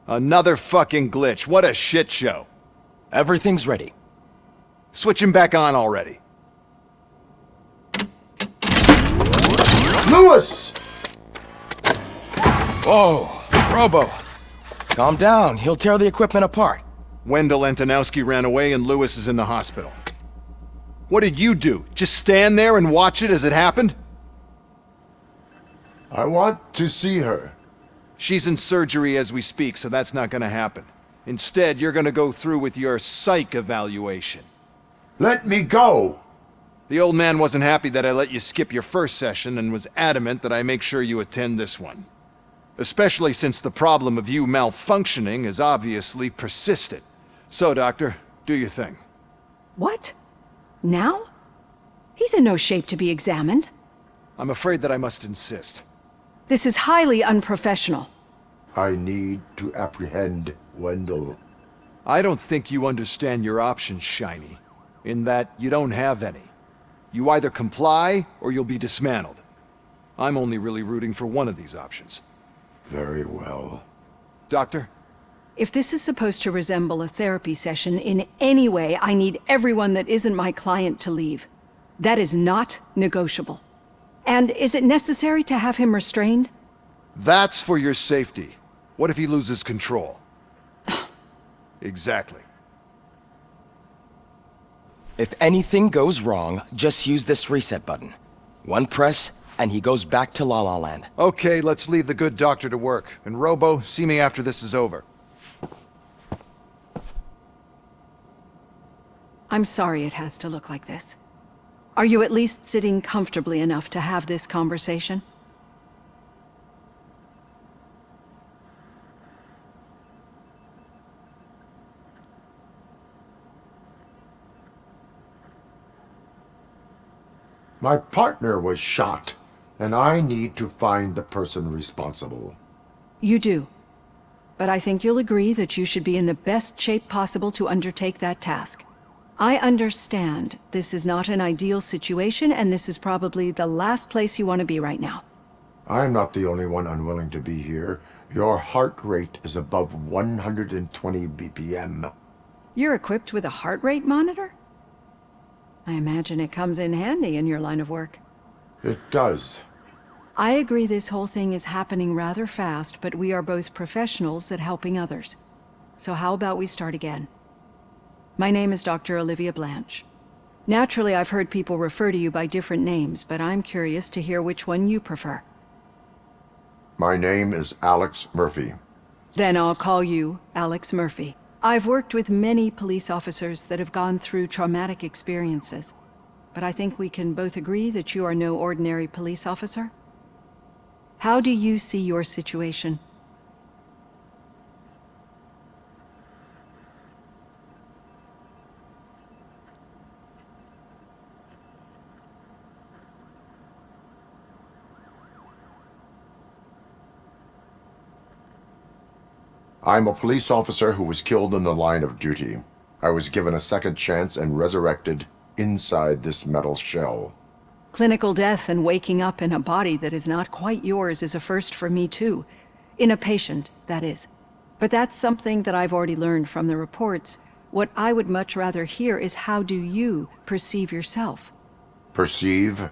Another fucking glitch. What a shit show. Everything's ready. Switch him back on already. Lewis! Whoa, Robo. Calm down, he'll tear the equipment apart. Wendell Antonowski ran away and Lewis is in the hospital. What did you do? Just stand there and watch it as it happened? I want to see her. She's in surgery as we speak, so that's not gonna happen. Instead, you're gonna go through with your psych evaluation. Let me go! The old man wasn't happy that I let you skip your first session and was adamant that I make sure you attend this one. Especially since the problem of you malfunctioning is obviously persistent. So, Doctor, do your thing. What? Now? He's in no shape to be examined. I'm afraid that I must insist. This is highly unprofessional. I need to apprehend Wendell. I don't think you understand your options, Shiny. In that you don't have any. You either comply or you'll be dismantled. I'm only really rooting for one of these options. Very well. Doctor? If this is supposed to resemble a therapy session in any way, I need everyone that isn't my client to leave. That is not negotiable. And is it necessary to have him restrained? That's for your safety. What if he loses control? Exactly. If anything goes wrong, just use this reset button. One press, and he goes back to La La Land. Okay, let's leave the good doctor to work. And Robo, see me after this is over. I'm sorry it has to look like this. Are you at least sitting comfortably enough to have this conversation? My partner was shot, and I need to find the person responsible. You do. But I think you'll agree that you should be in the best shape possible to undertake that task. I understand this is not an ideal situation, and this is probably the last place you want to be right now. I'm not the only one unwilling to be here. Your heart rate is above 120 BPM. You're equipped with a heart rate monitor? I imagine it comes in handy in your line of work. It does. I agree this whole thing is happening rather fast, but we are both professionals at helping others. So how about we start again? My name is Dr. Olivia Blanche. Naturally, I've heard people refer to you by different names, but I'm curious to hear which one you prefer. My name is Alex Murphy. Then I'll call you Alex Murphy. I've worked with many police officers that have gone through traumatic experiences, but I think we can both agree that you are no ordinary police officer. How do you see your situation? I'm a police officer who was killed in the line of duty. I was given a second chance and resurrected inside this metal shell. Clinical death and waking up in a body that is not quite yours is a first for me too. In a patient, that is. But that's something that I've already learned from the reports. What I would much rather hear is how do you perceive yourself? Perceive?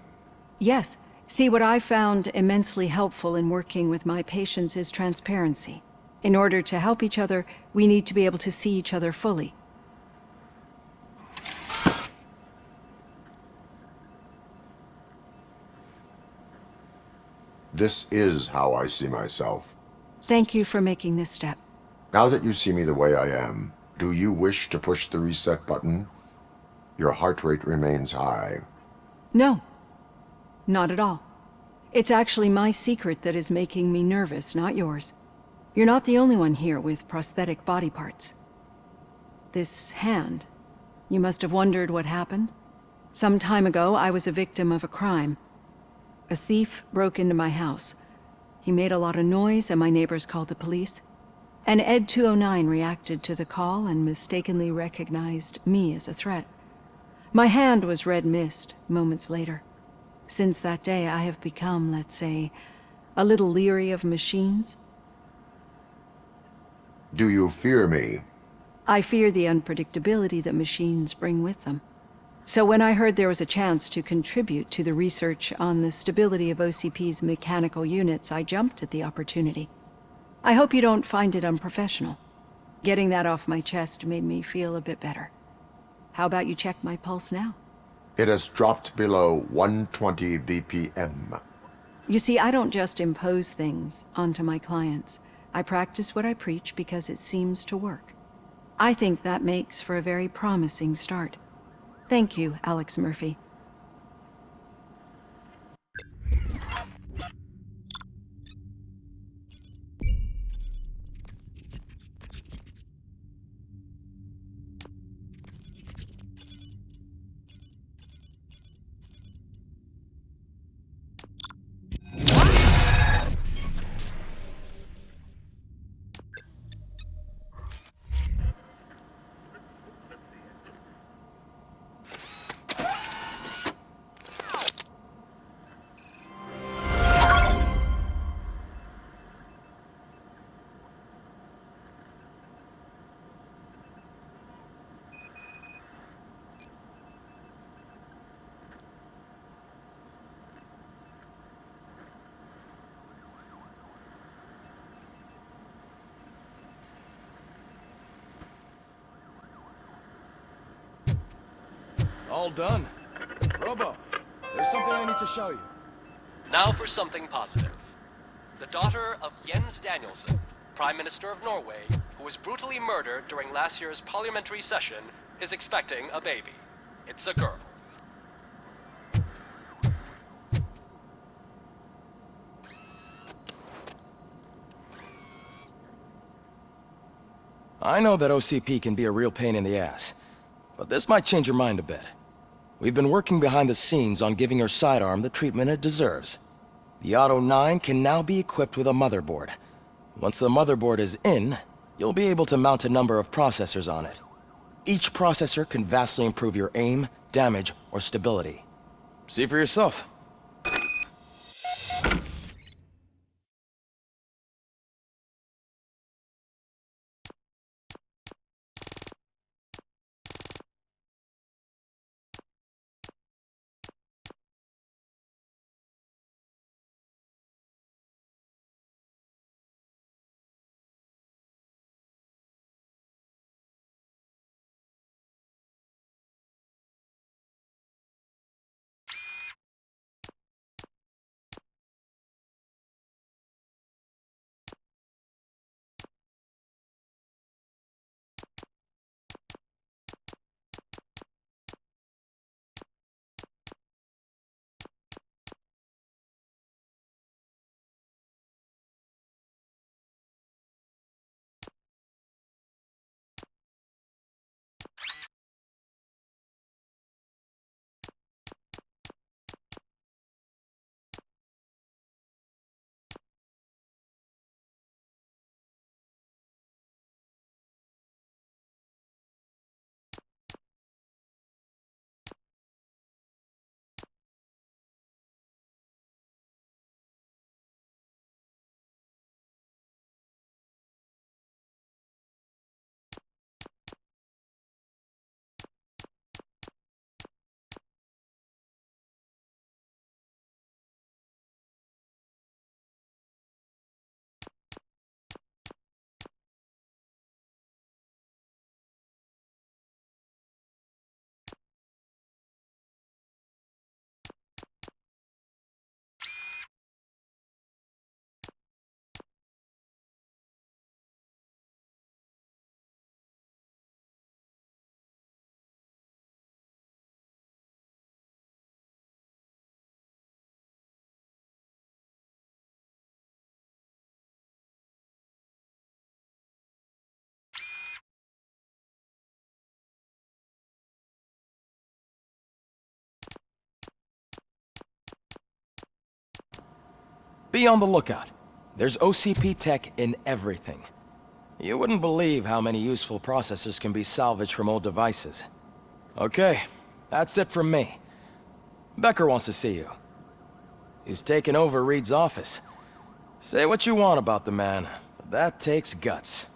Yes. See, what I found immensely helpful in working with my patients is transparency. In order to help each other, we need to be able to see each other fully. This is how I see myself. Thank you for making this step. Now that you see me the way I am, do you wish to push the reset button? Your heart rate remains high. No, not at all. It's actually my secret that is making me nervous, not yours. You're not the only one here with prosthetic body parts. This hand, you must have wondered what happened. Some time ago, I was a victim of a crime. A thief broke into my house. He made a lot of noise and my neighbors called the police. And Ed 209 reacted to the call and mistakenly recognized me as a threat. My hand was red mist moments later. Since that day, I have become, let's say, a little leery of machines. Do you fear me? I fear the unpredictability that machines bring with them. So when I heard there was a chance to contribute to the research on the stability of OCP's mechanical units, I jumped at the opportunity. I hope you don't find it unprofessional. Getting that off my chest made me feel a bit better. How about you check my pulse now? It has dropped below 120 BPM. You see, I don't just impose things onto my clients. I practice what I preach because it seems to work. I think that makes for a very promising start. Thank you, Alex Murphy. All done. Robo, there's something I need to show you. Now for something positive. The daughter of Jens Danielson, Prime Minister of Norway, who was brutally murdered during last year's parliamentary session, is expecting a baby. It's a girl. I know that OCP can be a real pain in the ass, but this might change your mind a bit. We've been working behind the scenes on giving her sidearm the treatment it deserves. The Auto 9 can now be equipped with a motherboard. Once the motherboard is in, you'll be able to mount a number of processors on it. Each processor can vastly improve your aim, damage, or stability. See for yourself. Be on the lookout. There's OCP tech in everything. You wouldn't believe how many useful processors can be salvaged from old devices. Okay, that's it from me. Becker wants to see you. He's taken over Reed's office. Say what you want about the man, but that takes guts.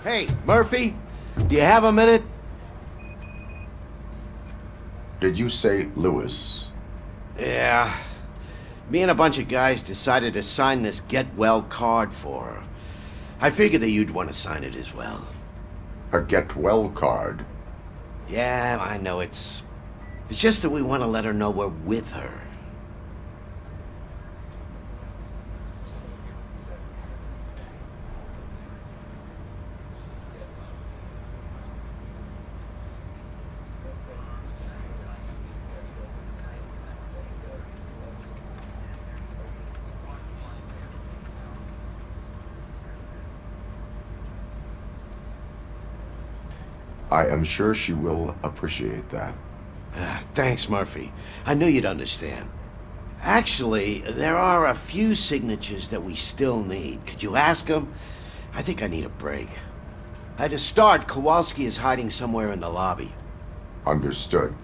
Hey, Murphy, do you have a minute? Did you say Lewis? Yeah. Me and a bunch of guys decided to sign this get well card for her. I figured that you'd want to sign it as well. A get well card? Yeah, I know it's just that we want to let her know we're with her. I am sure she will appreciate that. Thanks, Murphy. I knew you'd understand. Actually, there are a few signatures that we still need. Could you ask them? I think I need a break. To start, Kowalski is hiding somewhere in the lobby. Understood.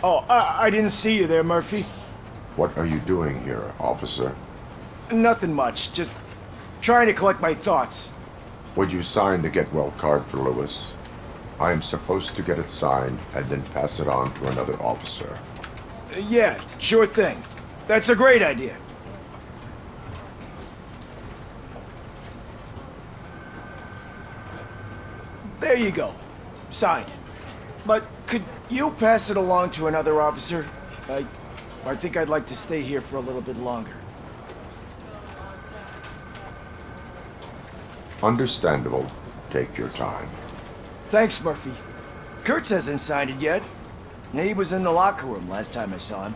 Oh, I didn't see you there, Murphy. What are you doing here, officer? Nothing much, just trying to collect my thoughts. Would you sign the get well card for Lewis? I am supposed to get it signed and then pass it on to another officer. Yeah, sure thing. That's a great idea. There you go. Signed. But could you pass it along to another officer? I think I'd like to stay here for a little bit longer. Understandable. Take your time. Thanks, Murphy. Kurtz hasn't signed it yet. He was in the locker room last time I saw him.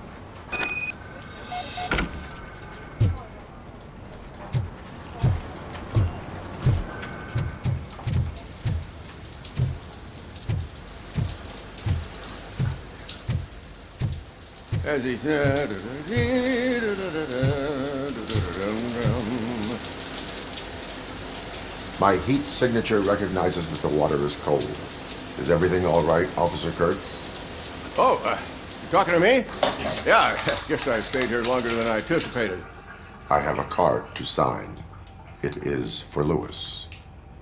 As he My heat signature recognizes that the water is cold. Is everything all right, Officer Kurtz? Oh, you talking to me? Yeah, I guess I stayed here longer than I anticipated. I have a card to sign. It is for Lewis.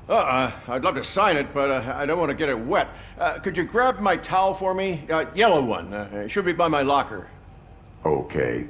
I'd love to sign it, but I don't want to get it wet. Could you grab my towel for me? Yellow one. It should be by my locker. Okay.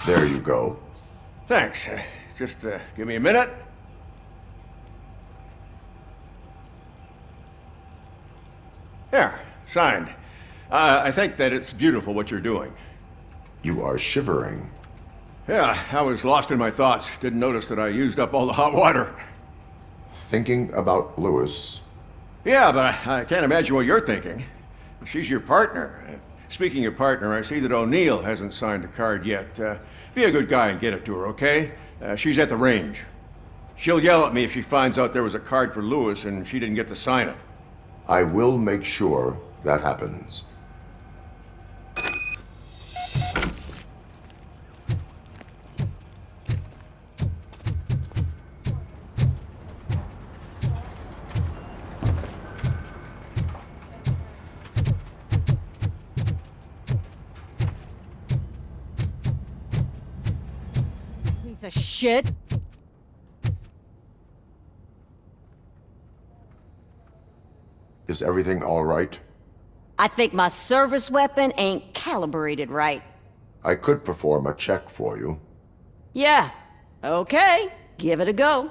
There you go. Thanks. Just give me a minute. There, signed. I think that it's beautiful what you're doing. You are shivering. Yeah, I was lost in my thoughts. Didn't notice that I used up all the hot water. Thinking about Lewis. Yeah, but I can't imagine what you're thinking. She's your partner. Speaking of partner, I see that O'Neill hasn't signed a card yet. Be a good guy and get it to her, okay? She's at the range. She'll yell at me if she finds out there was a card for Lewis and she didn't get to sign it. I will make sure that happens. of shit. Is everything all right? I think my service weapon ain't calibrated right. I could perform a check for you. Yeah. Okay. Give it a go.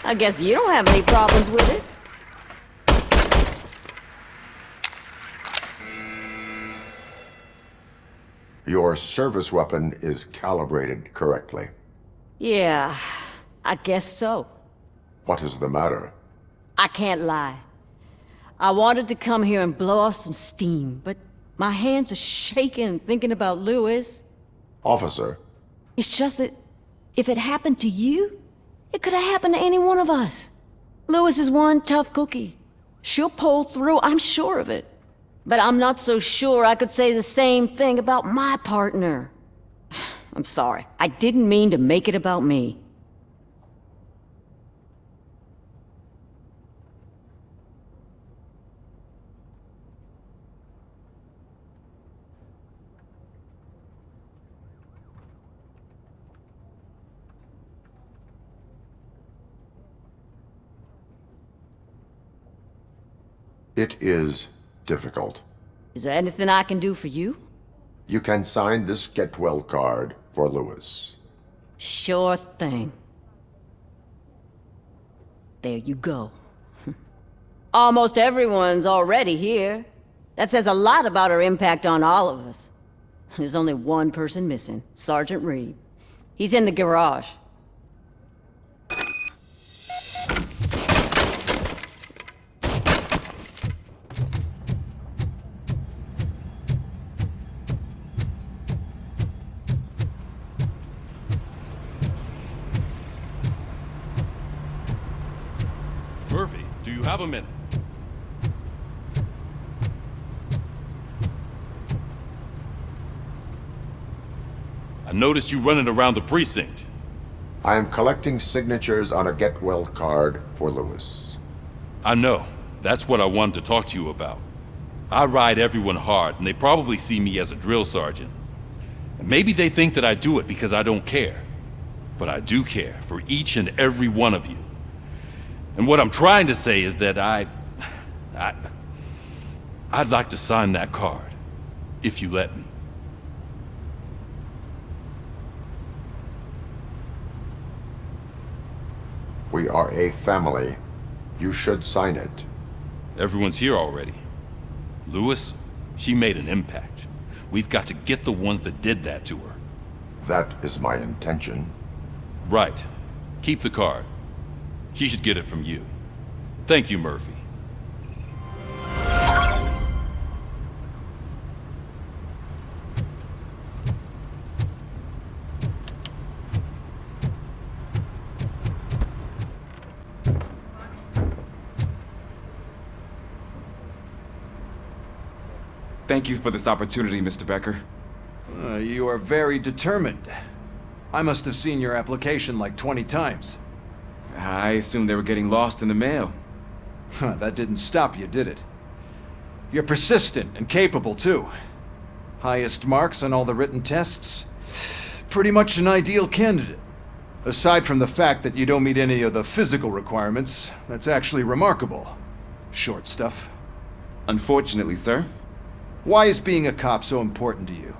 I guess you don't have any problems with it. Your service weapon is calibrated correctly. Yeah, I guess so. What is the matter? I can't lie. I wanted to come here and blow off some steam, but my hands are shaking thinking about Lewis. Officer, It's just that if it happened to you, it could have happened to any one of us. Lewis is one tough cookie. She'll pull through, I'm sure of it. But I'm not so sure I could say the same thing about my partner. I'm sorry. I didn't mean to make it about me. it is difficult. Is there anything I can do for you? You can sign this get well card for Lewis. Sure thing. There you go. Almost everyone's already here. That says a lot about her impact on all of us. There's only one person missing, Sergeant Reed. He's in the garage. Murphy, do you have a minute? I noticed you running around the precinct. I am collecting signatures on a get well card for Lewis. I know. That's what I wanted to talk to you about. I ride everyone hard, and they probably see me as a drill sergeant. And maybe they think that I do it because I don't care. But I do care for each and every one of you. And what I'm trying to say is that I'd like to sign that card, if you let me. We are a family. You should sign it. Everyone's here already. Lewis, she made an impact. We've got to get the ones that did that to her. That is my intention. Right. Keep the card. She should get it from you. Thank you, Murphy. Thank you for this opportunity, Mr. Becker. You are very determined. I must have seen your application like 20 times. I assumed they were getting lost in the mail. That didn't stop you, did it? You're persistent and capable, too. Highest marks on all the written tests. Pretty much an ideal candidate. Aside from the fact that you don't meet any of the physical requirements, that's actually remarkable. Short stuff. Unfortunately, sir. Why is being a cop so important to you?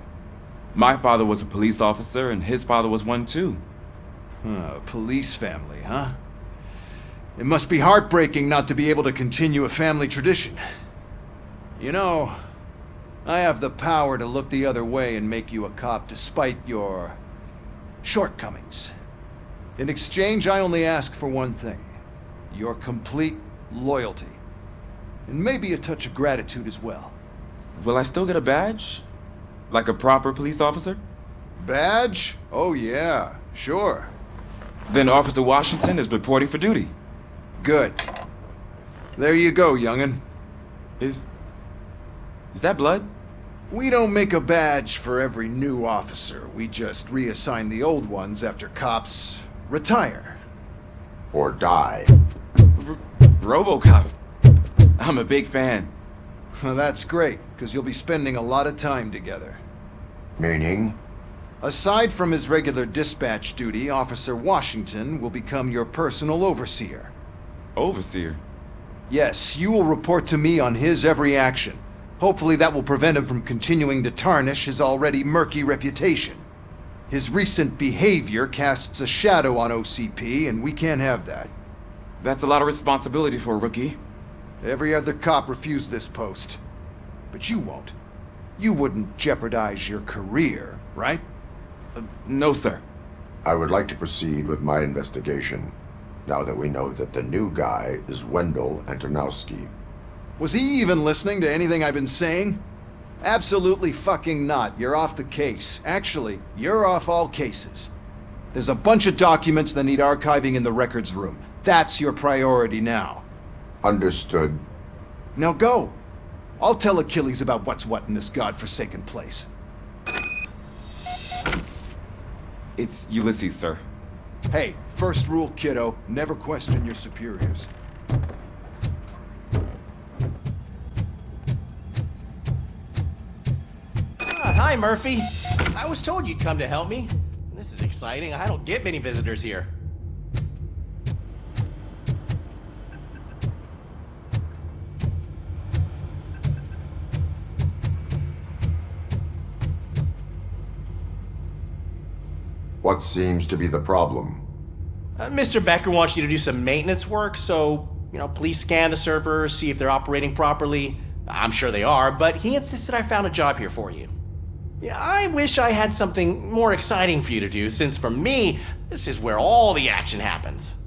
My father was a police officer, and his father was one too. A police family, huh? It must be heartbreaking not to be able to continue a family tradition. You know, I have the power to look the other way and make you a cop despite your shortcomings. In exchange, I only ask for one thing. Your complete loyalty. And maybe a touch of gratitude as well. Will I still get a badge? Like a proper police officer? Badge? Oh yeah, sure. Then Officer Washington is reporting for duty. Good. There you go, young'un. Is Is that blood? We don't make a badge for every new officer. We just reassign the old ones after cops retire. Or die. RoboCop. I'm a big fan. Well, that's great, because you'll be spending a lot of time together. Meaning? Aside from his regular dispatch duty, Officer Washington will become your personal overseer. Overseer? Yes, you will report to me on his every action. Hopefully that will prevent him from continuing to tarnish his already murky reputation. His recent behavior casts a shadow on OCP, and we can't have that. That's a lot of responsibility for a rookie. Every other cop refused this post. But you won't. You wouldn't jeopardize your career, right? No, sir. I would like to proceed with my investigation, now that we know that the new guy is Wendell Antonowski. Was he even listening to anything I've been saying? Absolutely fucking not. You're off the case. Actually, you're off all cases. There's a bunch of documents that need archiving in the records room. That's your priority now. Understood. Now go. I'll tell Achilles about what's what in this godforsaken place. It's Ulysses, sir. Hey, first rule, kiddo, never question your superiors. Hi, Murphy. I was told you'd come to help me. This is exciting. I don't get many visitors here. What seems to be the problem? Mr. Becker wants you to do some maintenance work, so, please scan the servers, see if they're operating properly. I'm sure they are, but he insisted I found a job here for you. Yeah, I wish I had something more exciting for you to do, since for me, this is where all the action happens.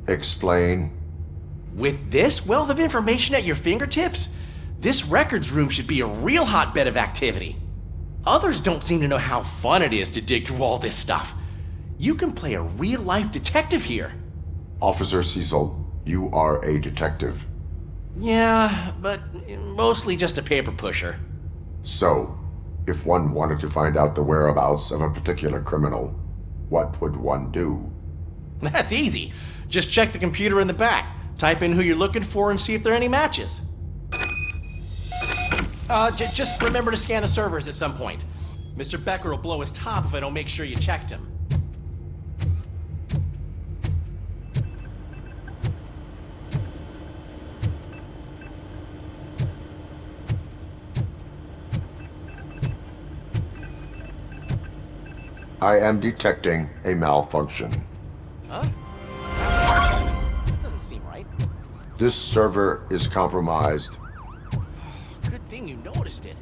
Explain. With this wealth of information at your fingertips, this records room should be a real hotbed of activity. Others don't seem to know how fun it is to dig through all this stuff. You can play a real-life detective here. Officer Cecil, you are a detective. Yeah, but mostly just a paper pusher. So, if one wanted to find out the whereabouts of a particular criminal, what would one do? That's easy. Just check the computer in the back, type in who you're looking for, and see if there are any matches. Just remember to scan the servers at some point. Mr. Becker will blow his top if I don't make sure you checked him. I am detecting a malfunction. Huh? Doesn't seem right. This server is compromised. Good thing you noticed it.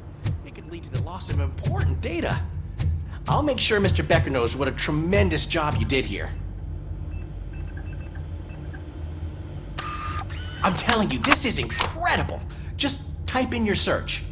It could lead to the loss of important data. I'll make sure Mr. Becker knows what a tremendous job you did here. I'm telling you, this is incredible. Just type in your search.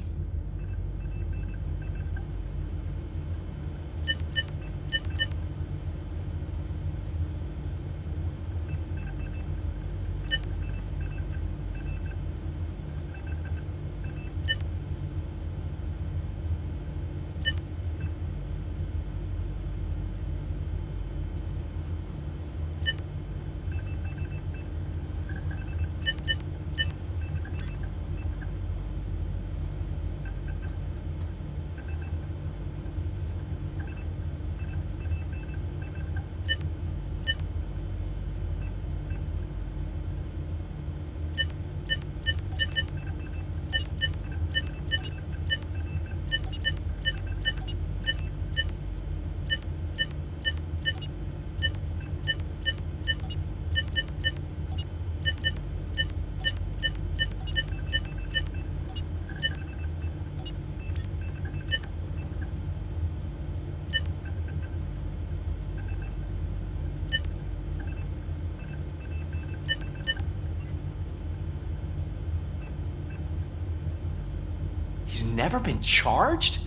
He's never been charged?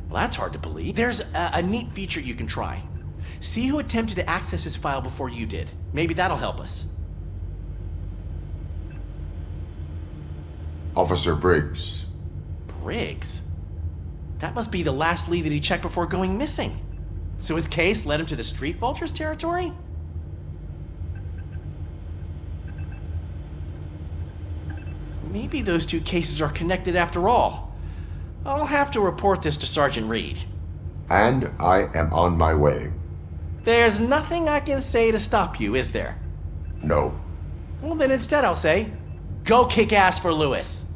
Well, that's hard to believe. There's a neat feature you can try. See who attempted to access his file before you did. Maybe that'll help us. Officer Briggs, Riggs? That must be the last lead that he checked before going missing. So his case led him to the Street Vultures territory? Maybe those two cases are connected after all. I'll have to report this to Sergeant Reed. And I am on my way. There's nothing I can say to stop you, is there? No. Well, then instead I'll say, go kick ass for Lewis.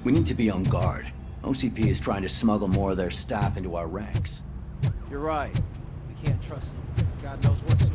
We need to be on guard. OCP is trying to smuggle more of their staff into our ranks. You're right. We can't trust them. God knows what sort.